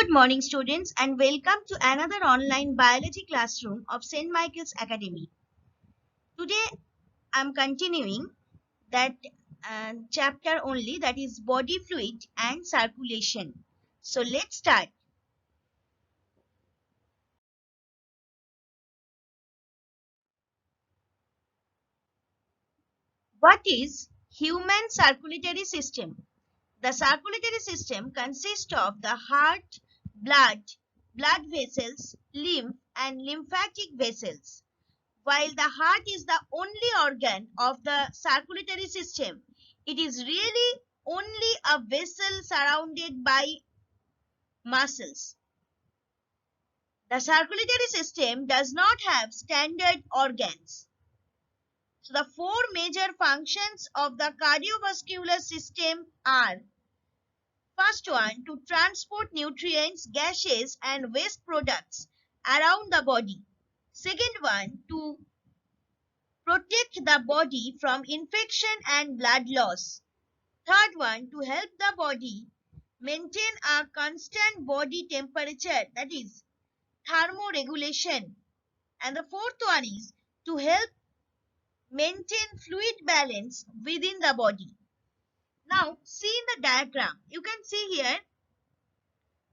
Good morning, students, and welcome to another online biology classroom of St. Michael's Academy. Today, I'm continuing that chapter only, that is body fluid and circulation. So, let's start. What is human circulatory system? The circulatory system consists of the heart, blood, blood vessels, lymph, and lymphatic vessels. While the heart is the only organ of the circulatory system, it is really only a vessel surrounded by muscles. The circulatory system does not have standard organs. So the four major functions of the cardiovascular system are: first one, to transport nutrients, gases and waste products around the body. Second one, to protect the body from infection and blood loss. Third one, to help the body maintain a constant body temperature, that is thermoregulation. And the fourth one is to help maintain fluid balance within the body. Now, see in the diagram, you can see here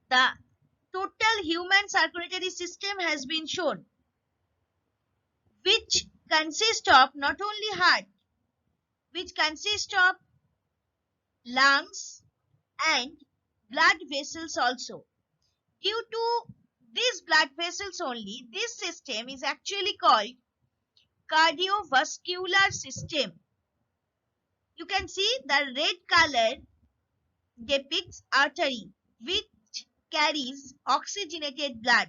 the total human circulatory system has been shown, which consists of not only heart, which consists of lungs and blood vessels also. Due to these blood vessels only, this system is actually called cardiovascular system. You can see the red color depicts artery, which carries oxygenated blood,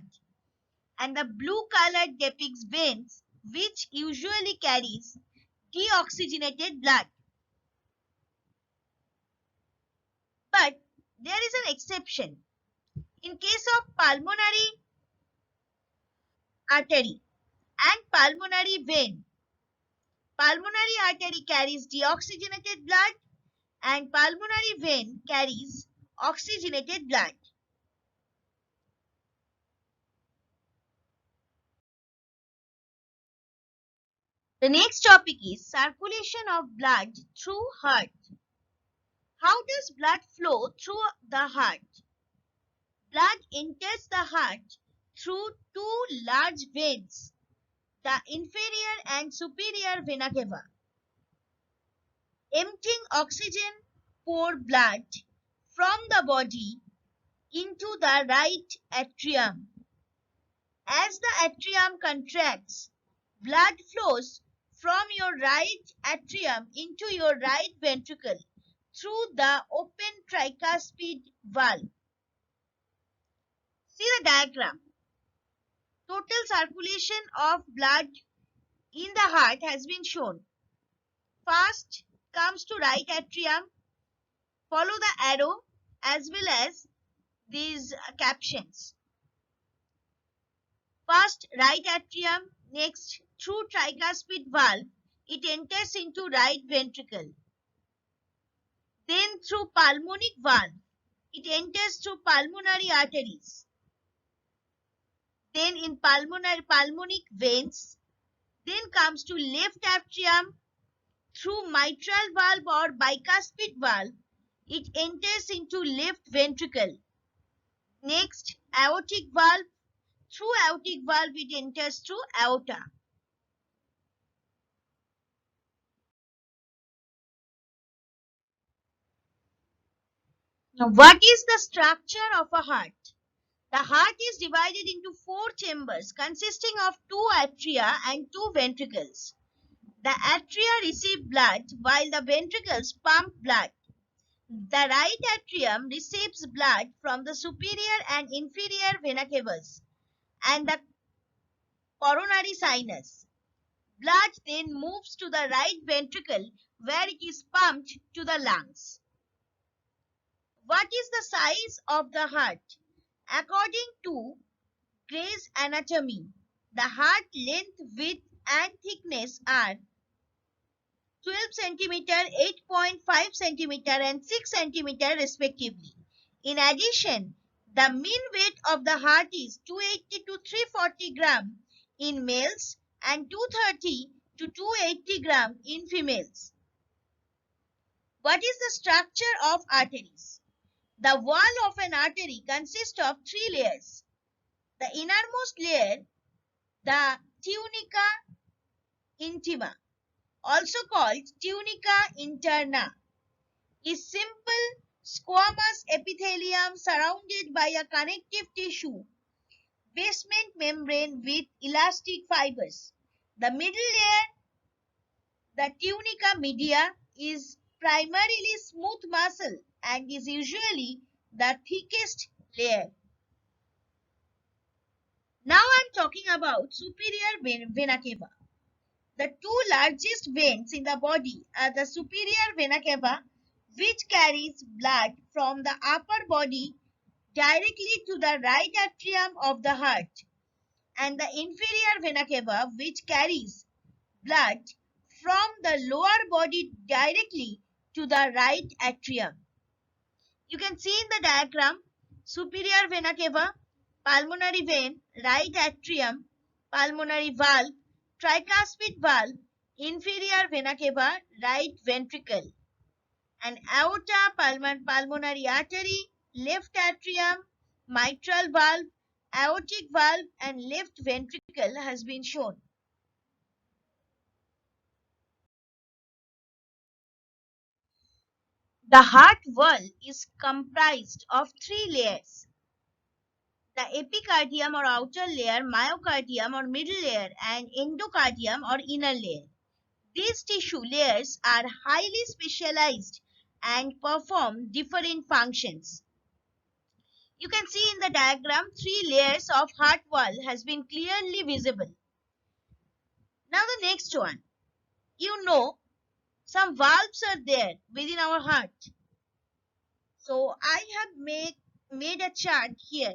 and the blue color depicts veins, which usually carries deoxygenated blood. But there is an exception. In case of pulmonary artery and pulmonary vein, pulmonary artery carries deoxygenated blood and pulmonary vein carries oxygenated blood. The next topic is circulation of blood through heart. How does blood flow through the heart? Blood enters the heart through two large veins, the inferior and superior vena cava, emptying oxygen poor blood from the body into the right atrium. As the atrium contracts, blood flows from your right atrium into your right ventricle through the open tricuspid valve. See the diagram. Total circulation of blood in the heart has been shown. First comes to right atrium. Follow the arrow as well as these captions. First right atrium, next through tricuspid valve, it enters into right ventricle. Then through pulmonic valve, it enters through pulmonary arteries. Then in pulmonic veins, then comes to left atrium through mitral valve or bicuspid valve, it enters into left ventricle. Next, aortic valve, through aortic valve it enters through aorta. Now, what is the structure of a heart? The heart is divided into four chambers consisting of two atria and two ventricles. The atria receive blood while the ventricles pump blood. The right atrium receives blood from the superior and inferior vena cavas and the coronary sinus. Blood then moves to the right ventricle where it is pumped to the lungs. What is the size of the heart? According to Gray's Anatomy, the heart length, width and thickness are 12 cm, 8.5 cm and 6 cm respectively. In addition, The mean weight of the heart is 280 to 340 gram in males and 230 to 280 gram in females. What is the structure of arteries? The wall of an artery consists of three layers. The innermost layer, the tunica intima, also called tunica interna, is simple squamous epithelium surrounded by a connective tissue basement membrane with elastic fibers. The middle layer, the tunica media, is primarily smooth muscle and is usually the thickest layer. Now I am talking about superior vena cava. The two largest veins in the body are the superior vena cava, which carries blood from the upper body directly to the right atrium of the heart, and the inferior vena cava, which carries blood from the lower body directly to the right atrium. You can see in the diagram superior vena cava, pulmonary vein, right atrium, pulmonary valve, tricuspid valve, inferior vena cava, right ventricle, and aorta, pulmonary artery, left atrium, mitral valve, aortic valve, and left ventricle has been shown. The heart wall is comprised of three layers: the epicardium or outer layer, myocardium or middle layer, and endocardium or inner layer. These tissue layers are highly specialized and perform different functions. You can see in the diagram, three layers of heart wall has been clearly visible. Now the next one. You know, some valves are there within our heart. So I have made a chart here.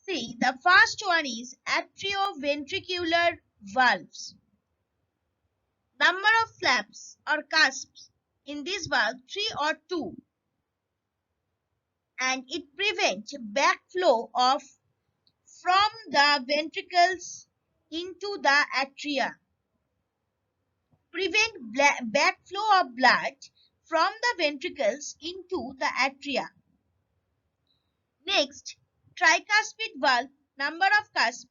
See, the first one is atrioventricular valves. Number of flaps or cusps in this valve, 3 or 2. And it prevents backflow of from the ventricles into the atria. Prevent backflow of blood from the ventricles into the atria. Next, tricuspid valve, number of cusps,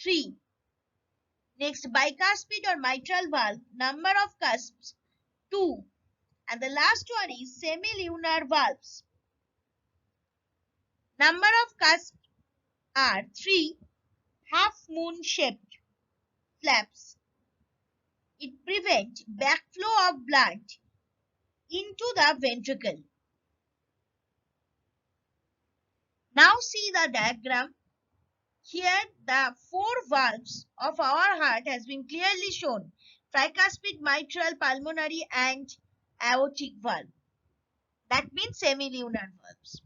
3. Next, bicuspid or mitral valve, number of cusps, 2. And the last one is semilunar valves. Number of cusps are 3 half-moon shaped flaps. It prevents backflow of blood into the ventricle. Now see the diagram. Here the 4 valves of our heart has been clearly shown: tricuspid, mitral, pulmonary and aortic valve. That means semilunar valves.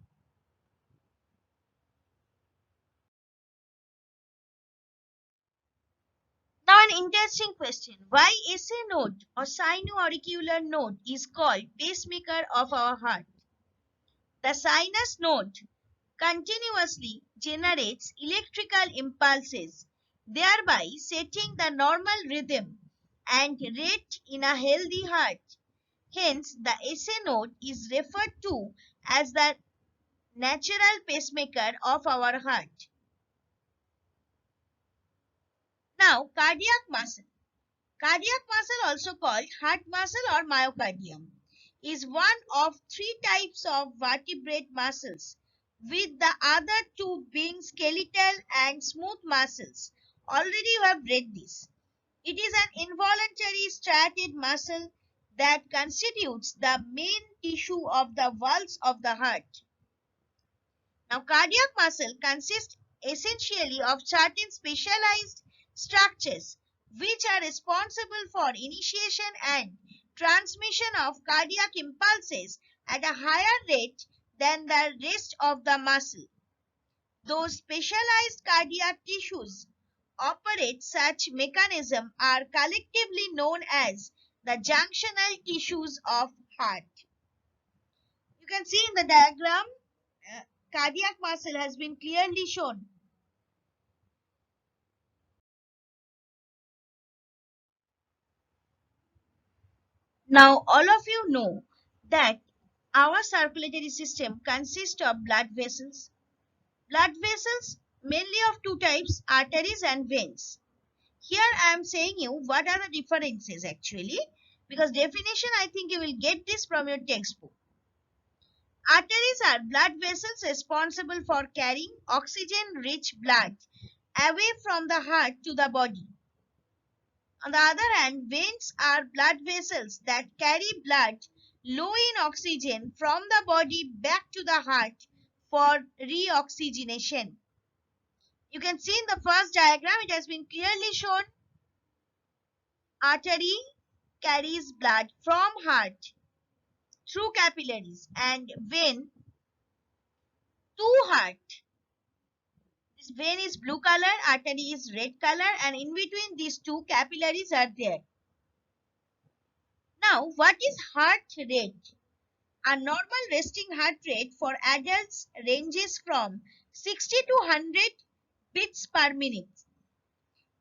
Now an interesting question. Why SA node or sinoauricular node is called pacemaker of our heart? The sinus node continuously generates electrical impulses, thereby setting the normal rhythm and rate in a healthy heart. Hence, the SA node is referred to as the natural pacemaker of our heart. Now, cardiac muscle. Cardiac muscle, also called heart muscle or myocardium, is one of 3 types of vertebrate muscles, with the other 2 being skeletal and smooth muscles. Already you have read this. It is an involuntary striated muscle that constitutes the main tissue of the walls of the heart. Now, cardiac muscle consists essentially of certain specialized structures which are responsible for initiation and transmission of cardiac impulses at a higher rate than the rest of the muscle. Those specialized cardiac tissues operate such mechanism are collectively known as the junctional tissues of heart. You can see in the diagram cardiac muscle has been clearly shown. Now, all of you know that our circulatory system consists of blood vessels. Blood vessels mainly of two types, arteries and veins. Here I am saying you what are the differences actually, because definition I think you will get this from your textbook. Arteries are blood vessels responsible for carrying oxygen-rich blood away from the heart to the body. On the other hand, veins are blood vessels that carry blood low in oxygen from the body back to the heart for reoxygenation. You can see in the first diagram it has been clearly shown. Artery carries blood from heart through capillaries and vein to heart. This vein is blue color, artery is red color, and in between these two capillaries are there. Now, what is heart rate? A normal resting heart rate for adults ranges from 60 to 100 beats per minute.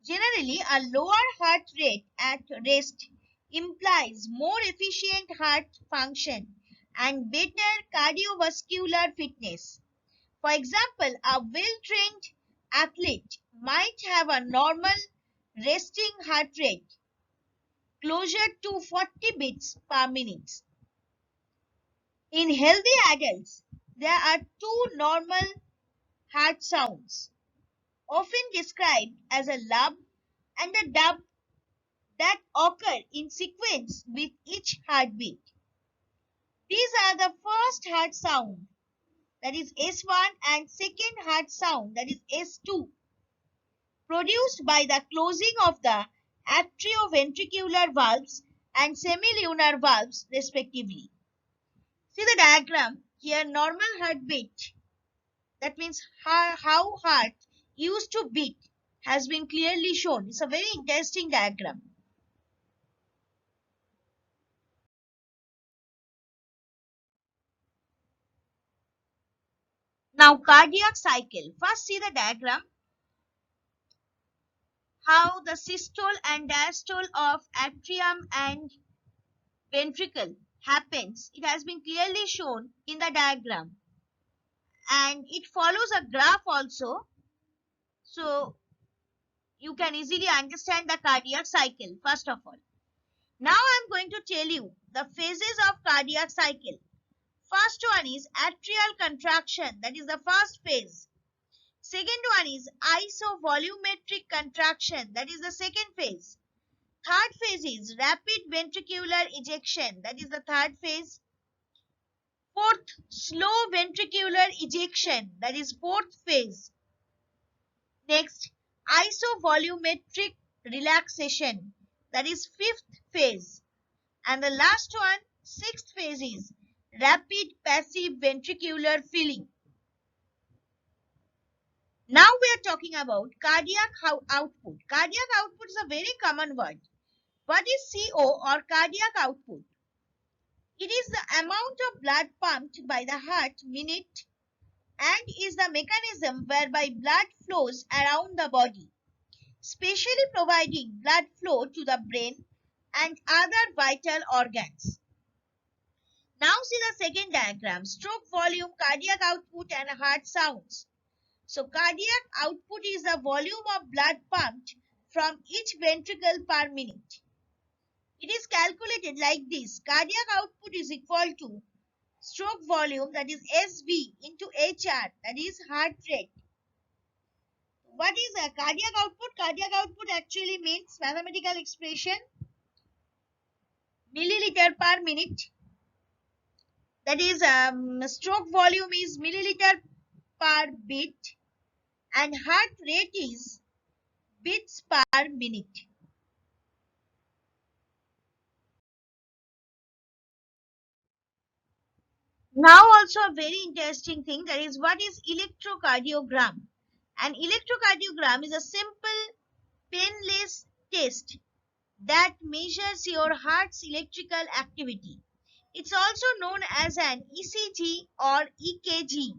Generally, a lower heart rate at rest implies more efficient heart function and better cardiovascular fitness. For example, a well-trained athlete might have a normal resting heart rate closer to 40 beats per minute. In healthy adults, there are two normal heart sounds, often described as a lub and a dub, that occur in sequence with each heartbeat. These are the first heart sound, that is S1, and second heart sound, that is S2, produced by the closing of the atrioventricular valves and semilunar valves respectively. See the diagram here, normal heartbeat, that means how heart used to beat, has been clearly shown. It's a very interesting diagram. Now cardiac cycle. First see the diagram, how the systole and diastole of atrium and ventricle happens. It has been clearly shown in the diagram, and it follows a graph also, so you can easily understand the cardiac cycle. First of all, now I am going to tell you the phases of cardiac cycle. First one is atrial contraction, that is the first phase. Second one is isovolumetric contraction, that is the second phase. Third phase is rapid ventricular ejection, that is the third phase. Fourth, slow ventricular ejection, that is fourth phase. Next, isovolumetric relaxation, that is fifth phase. And the last one, sixth phase, is rapid passive ventricular filling. Now we are talking about cardiac output. Cardiac output is a very common word. What is CO, or cardiac output? It is the amount of blood pumped by the heart minute and is the mechanism whereby blood flows around the body, specially providing blood flow to the brain and other vital organs. Now see the second diagram, stroke volume, cardiac output and heart sounds. So cardiac output is the volume of blood pumped from each ventricle per minute. It is calculated like this. Cardiac output is equal to stroke volume, that is SV, into HR, that is heart rate. What is a cardiac output? Cardiac output actually means mathematical expression milliliter per minute. That is stroke volume is milliliter per beat and heart rate is beats per minute. Now also a very interesting thing, that is what is electrocardiogram. An electrocardiogram is a simple painless test that measures your heart's electrical activity. It's also known as an ECG or EKG.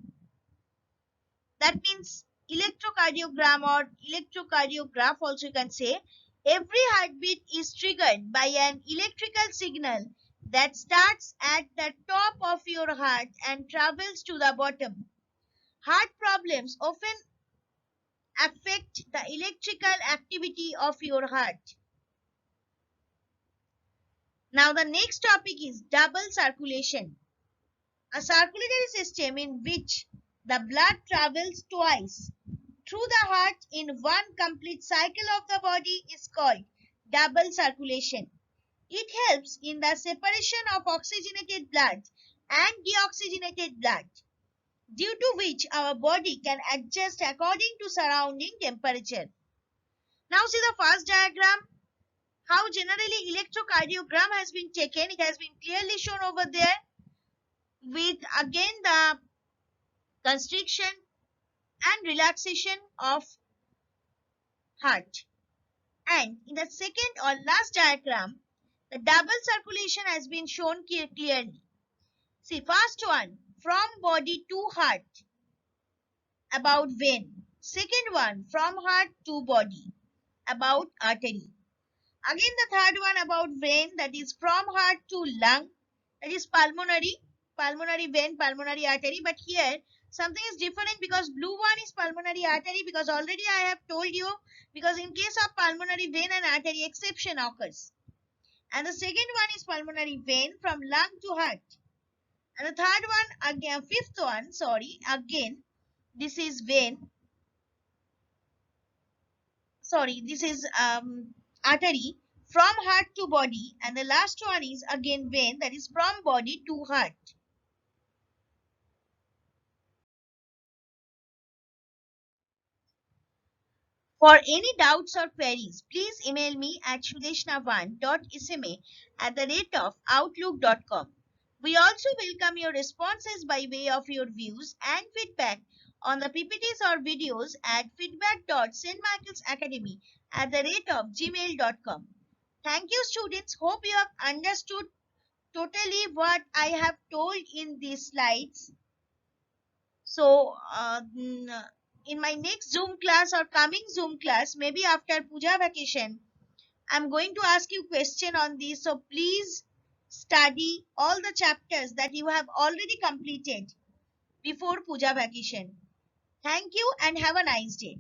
That means electrocardiogram or electrocardiograph also you can say. Every heartbeat is triggered by an electrical signal that starts at the top of your heart and travels to the bottom. Heart problems often affect the electrical activity of your heart. Now the next topic is double circulation. A circulatory system in which the blood travels twice through the heart in one complete cycle of the body is called double circulation. It helps in the separation of oxygenated blood and deoxygenated blood, due to which our body can adjust according to surrounding temperature. Now see the first diagram, how generally electrocardiogram has been taken. It has been clearly shown over there with again the constriction and relaxation of heart. And in the second or last diagram, the double circulation has been shown clearly. See, first one, from body to heart, about vein. Second one, from heart to body, about artery. Again the third one about vein, that is from heart to lung, that is pulmonary vein, pulmonary artery. But here something is different because blue one is pulmonary artery, because already I have told you, because in case of pulmonary vein and artery exception occurs. And the second one is pulmonary vein from lung to heart. And the third one, again, fifth one, sorry, again, this is vein. Sorry, this is artery from heart to body. And the last one is again vein, that is from body to heart. For any doubts or queries, please email me at shudeshna1.isma@outlook.com. We also welcome your responses by way of your views and feedback on the PPTs or videos at feedback.stmichaelsacademy@gmail.com. Thank you, students. Hope you have understood totally what I have told in these slides. So, in my next Zoom class or coming Zoom class, maybe after Puja vacation, I'm going to ask you question on this. So please study all the chapters that you have already completed before Puja vacation. Thank you and have a nice day.